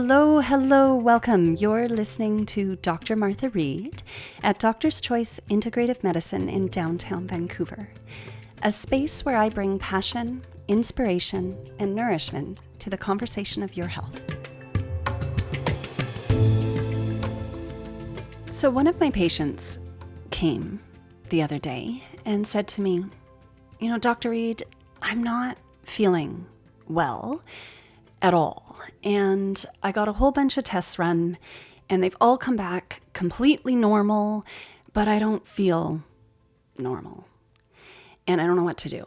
Hello, welcome. You're listening to Dr. Martha Reid at Doctor's Choice Integrative Medicine in downtown Vancouver, a space where I bring passion, inspiration, and nourishment to the conversation of your health. So one of my patients came the other day and said to me, Dr. Reid, I'm not feeling well at all. And I got a whole bunch of tests run and they've all come back completely normal, but I don't feel normal and I don't know what to do.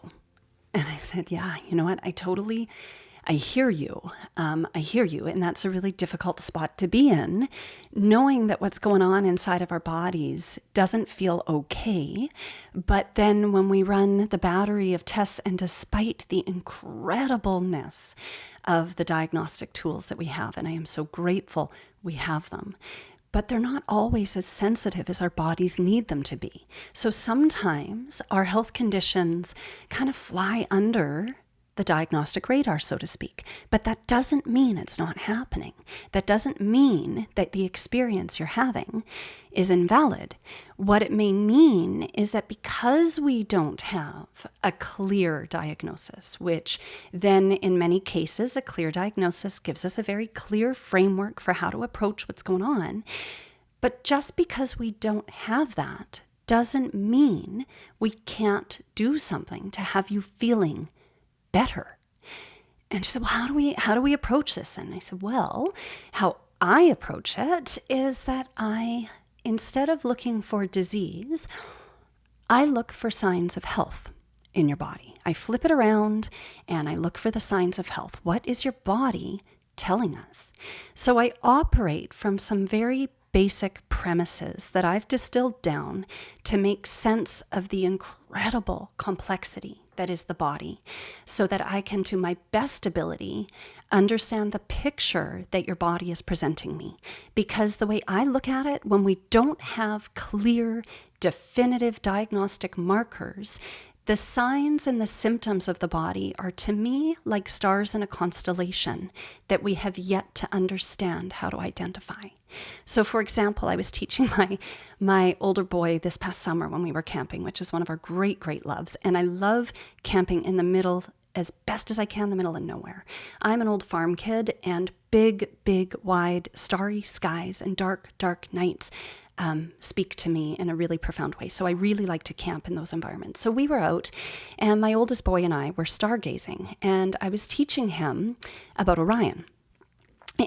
And I said, yeah, you know what? I hear you. And that's a really difficult spot to be in, knowing that what's going on inside of our bodies doesn't feel okay. But then when we run the battery of tests, and despite the incredibleness of the diagnostic tools that we have, and I am so grateful we have them, but they're not always as sensitive as our bodies need them to be. So sometimes our health conditions kind of fly under the diagnostic radar, so to speak. But that doesn't mean it's not happening. That doesn't mean that the experience you're having is invalid. What it may mean is that because we don't have a clear diagnosis, which then in many cases, a clear diagnosis gives us a very clear framework for how to approach what's going on. But just because we don't have that doesn't mean we can't do something to have you feeling better. And she said, well, how do we approach this? And I said, well, how I approach it is that instead of looking for disease, I look for signs of health in your body. I flip it around and I look for the signs of health. What is your body telling us? So I operate from some very basic premises that I've distilled down to make sense of the incredible complexity that is the body, so that I can, to my best ability, understand the picture that your body is presenting me. Because the way I look at it, when we don't have clear, definitive diagnostic markers, the signs and the symptoms of the body are, to me, like stars in a constellation that we have yet to understand how to identify. So, for example, I was teaching my older boy this past summer when we were camping, which is one of our great loves. And I love camping in the middle, as best as I can, the middle of nowhere. I'm an old farm kid, and big, wide, starry skies and dark nights speak to me in a really profound way. So I really like to camp in those environments. So we were out and my oldest boy and I were stargazing, and I was teaching him about Orion.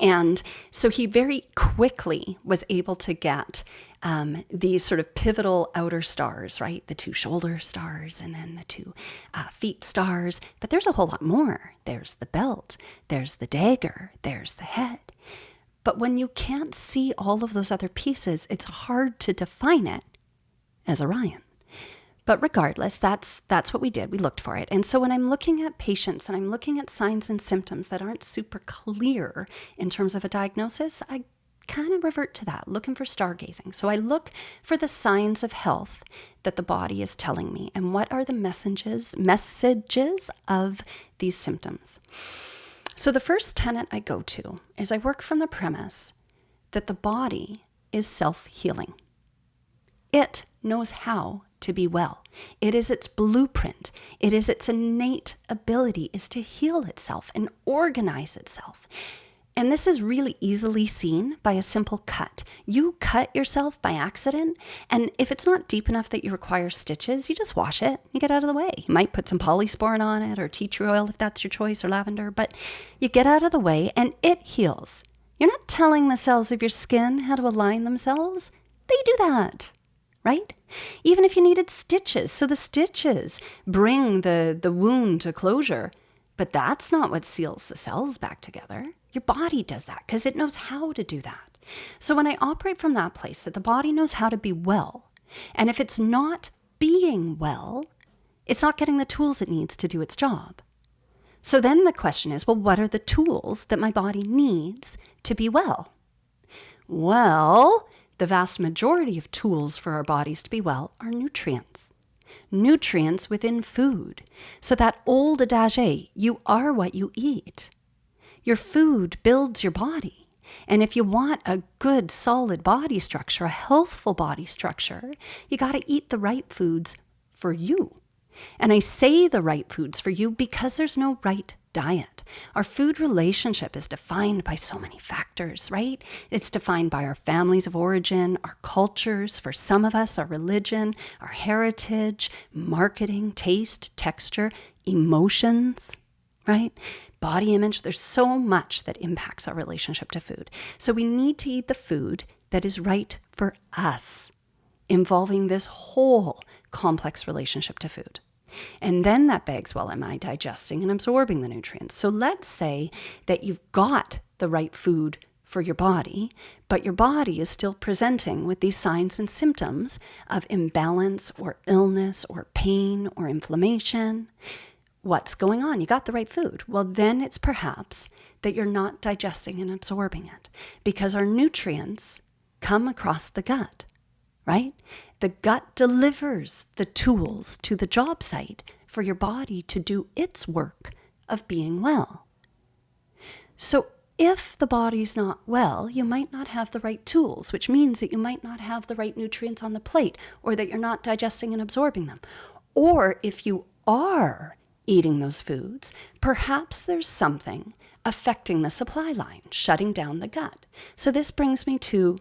And so he very quickly was able to get these sort of pivotal outer stars, right? The two shoulder stars and then the two feet stars. But there's a whole lot more. There's the belt, there's the dagger, there's the head. But when you can't see all of those other pieces, it's hard to define it as Orion. But regardless, that's what we did. We looked for it. And so when I'm looking at patients and I'm looking at signs and symptoms that aren't super clear in terms of a diagnosis, I kind of revert to that, looking for stargazing. So I look for the signs of health that the body is telling me. And what are the messages of these symptoms? So the first tenet I go to is I work from the premise that the body is self-healing. It knows how to be well. It is its blueprint. It is its innate ability is to heal itself and organize itself. And this is really easily seen by a simple cut. You cut yourself by accident, and if it's not deep enough that you require stitches, you just wash it, you get out of the way. You might put some polysporin on it or tea tree oil if that's your choice, or lavender, but you get out of the way and it heals. You're not telling the cells of your skin how to align themselves. They do that, right? Even if you needed stitches. So the stitches bring the wound to closure, but that's not what seals the cells back together. Your body does that because it knows how to do that. So when I operate from that place, that the body knows how to be well, and if it's not being well, it's not getting the tools it needs to do its job. So then the question is, well, what are the tools that my body needs to be well? Well, the vast majority of tools for our bodies to be well are nutrients. Nutrients within food. So that old adage, you are what you eat. Your food builds your body. And if you want a good, solid body structure, a healthful body structure, you got to eat the right foods for you. And I say the right foods for you because there's no right diet. Our food relationship is defined by so many factors, right? It's defined by our families of origin, our cultures, for some of us, our religion, our heritage, marketing, taste, texture, emotions, right? Body image. There's so much that impacts our relationship to food. So we need to eat the food that is right for us, involving this whole complex relationship to food. And then that begs, well, am I digesting and absorbing the nutrients? So let's say that you've got the right food for your body, but your body is still presenting with these signs and symptoms of imbalance or illness or pain or inflammation. What's going on? You got the right food. Well, then it's perhaps that you're not digesting and absorbing it, because our nutrients come across the gut, right? The gut delivers the tools to the job site for your body to do its work of being well. So if the body's not well, you might not have the right tools, which means that you might not have the right nutrients on the plate, or that you're not digesting and absorbing them. Or if you are eating those foods, perhaps there's something affecting the supply line, shutting down the gut. So this brings me to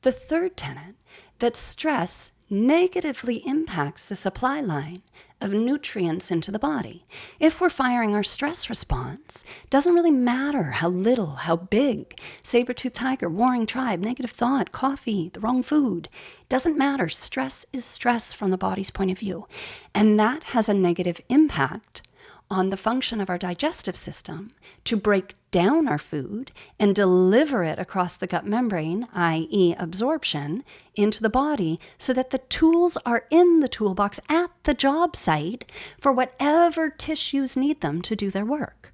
the third tenet, that stress negatively impacts the supply line of nutrients into the body. If we're firing our stress response, it doesn't really matter how little, how big, saber-toothed tiger, warring tribe, negative thought, coffee, the wrong food. It doesn't matter. Stress is stress from the body's point of view. And that has a negative impact on the function of our digestive system to break down our food and deliver it across the gut membrane, i.e. absorption, into the body, so that the tools are in the toolbox at the job site for whatever tissues need them to do their work.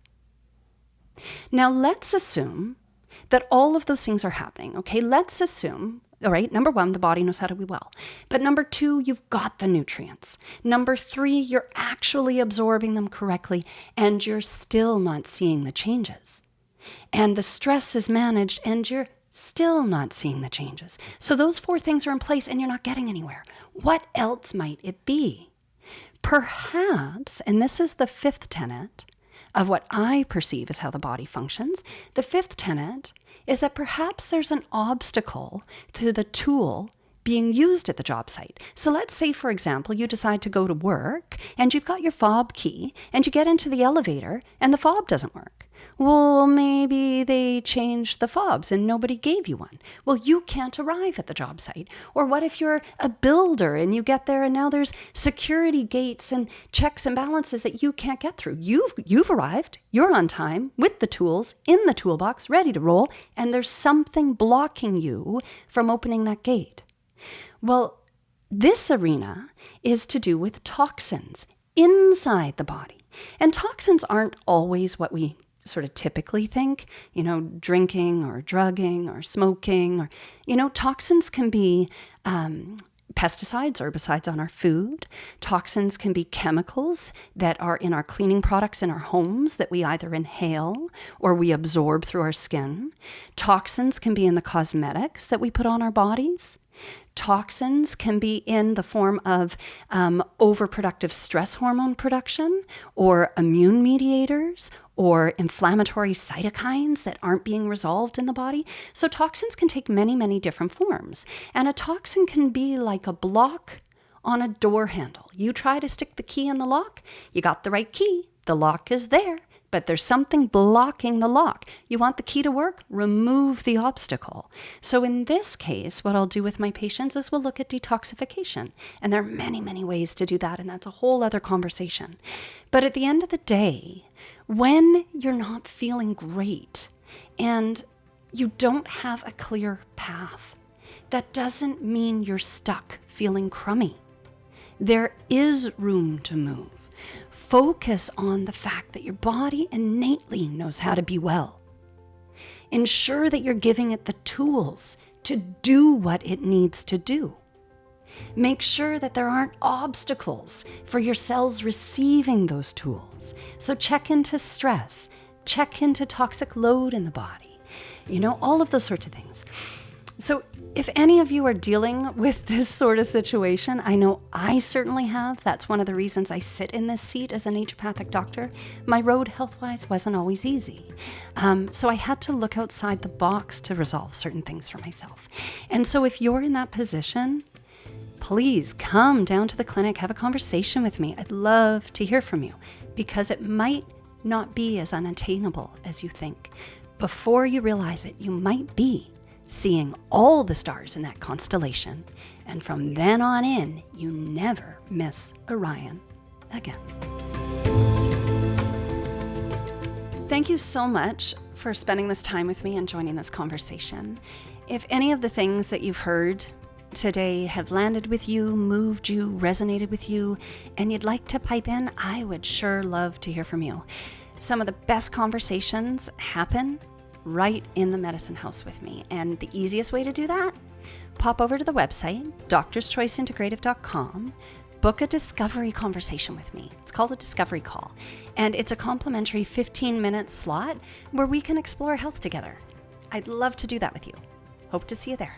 Now let's assume that all of those things are happening, okay? Let's assume, all right, number one, the body knows how to be well. But number two, you've got the nutrients. Number three, you're actually absorbing them correctly and you're still not seeing the changes. And the stress is managed and you're still not seeing the changes. So those four things are in place and you're not getting anywhere. What else might it be? Perhaps, and this is the fifth tenet of what I perceive as how the body functions, the fifth tenet is that perhaps there's an obstacle to the tool being used at the job site. So let's say, for example, you decide to go to work and you've got your fob key and you get into the elevator and the fob doesn't work. Well, maybe they changed the fobs and nobody gave you one. Well, you can't arrive at the job site. Or what if you're a builder and you get there and now there's security gates and checks and balances that you can't get through. You've arrived, you're on time with the tools in the toolbox, ready to roll, and there's something blocking you from opening that gate. Well, this arena is to do with toxins inside the body. And toxins aren't always what we sort of typically think, drinking or drugging or smoking, or, toxins can be pesticides, herbicides on our food. Toxins can be chemicals that are in our cleaning products in our homes that we either inhale or we absorb through our skin. Toxins can be in the cosmetics that we put on our bodies. Toxins can be in the form of overproductive stress hormone production, or immune mediators, or inflammatory cytokines that aren't being resolved in the body. So toxins can take many, many different forms. And a toxin can be like a block on a door handle. You try to stick the key in the lock, you got the right key, the lock is there, but there's something blocking the lock. You want the key to work? Remove the obstacle. So in this case, what I'll do with my patients is we'll look at detoxification. And there are many, many ways to do that, and that's a whole other conversation. But at the end of the day, when you're not feeling great and you don't have a clear path, that doesn't mean you're stuck feeling crummy. There is room to move. Focus on the fact that your body innately knows how to be well. Ensure that you're giving it the tools to do what it needs to do. Make sure that there aren't obstacles for your cells receiving those tools. So check into stress, check into toxic load in the body. all of those sorts of things. So if any of you are dealing with this sort of situation, I know I certainly have. That's one of the reasons I sit in this seat as a naturopathic doctor. My road health-wise wasn't always easy. So I had to look outside the box to resolve certain things for myself. And so if you're in that position, please come down to the clinic, have a conversation with me. I'd love to hear from you because it might not be as unattainable as you think. Before you realize it, you might be seeing all the stars in that constellation. And from then on in, you never miss Orion again. Thank you so much for spending this time with me and joining this conversation. If any of the things that you've heard today have landed with you, moved you, resonated with you, and you'd like to pipe in, I would sure love to hear from you. Some of the best conversations happen right in the medicine house with me. And the easiest way to do that, pop over to the website, doctorschoiceintegrative.com, book a discovery conversation with me. It's called a discovery call. And it's a complimentary 15-minute slot where we can explore health together. I'd love to do that with you. Hope to see you there.